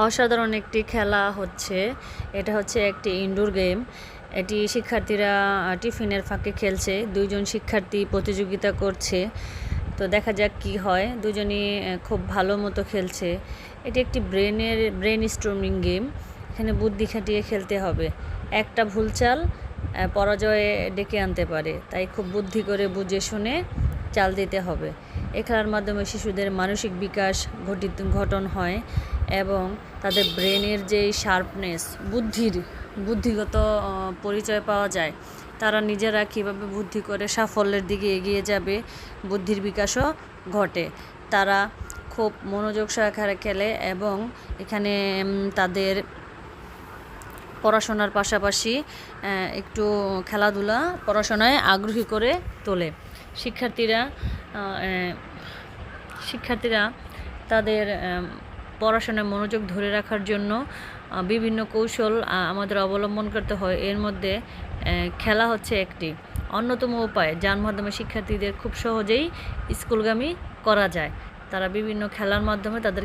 অসাধারণ একটি খেলা হচ্ছে। এটা হচ্ছে একটি ইনডোর গেম। এটি শিক্ষার্থীরা টিফিনের ফাঁকে খেলছে। দুইজন শিক্ষার্থী প্রতিযোগিতা করছে। তো দেখা যাক কি হয়। দুজনই খুব ভালো মতো খেলছে। এটি একটি ব্রেন স্টর্মিং গেম। এখানে বুদ্ধি খাটিয়ে খেলতে হবে। একটা ভুল চাল পরাজয়ে ডেকে আনতে পারে, তাই খুব বুদ্ধি করে বুঝে শুনে চাল দিতে হবে। এই খেলার মাধ্যমে শিশুদের মানসিক বিকাশ ঘটন হয় এবং তাদের ব্রেনের যেই শার্পনেস, বুদ্ধিগত পরিচয় পাওয়া যায়। তারা নিজেরা কীভাবে বুদ্ধি করে সাফল্যের দিকে এগিয়ে যাবে, বুদ্ধির বিকাশও ঘটে। তারা খুব মনোযোগ সহকারে খেলে এবং এখানে তাদের পড়াশোনার পাশাপাশি একটু খেলাধুলা, পড়াশোনায় আগ্রহী করে তোলে। শিক্ষার্থীরা তাদের পড়াশোনায় মনোযোগ ধরে রাখার জন্য বিভিন্ন কৌশল আমাদের অবলম্বন করতে হয়। এর মধ্যে খেলা হচ্ছে একটি অন্যতম উপায়, যার মাধ্যমে শিক্ষার্থীদের খুব সহজেই স্কুলগামী করা যায়। তারা বিভিন্ন খেলার মাধ্যমে তাদের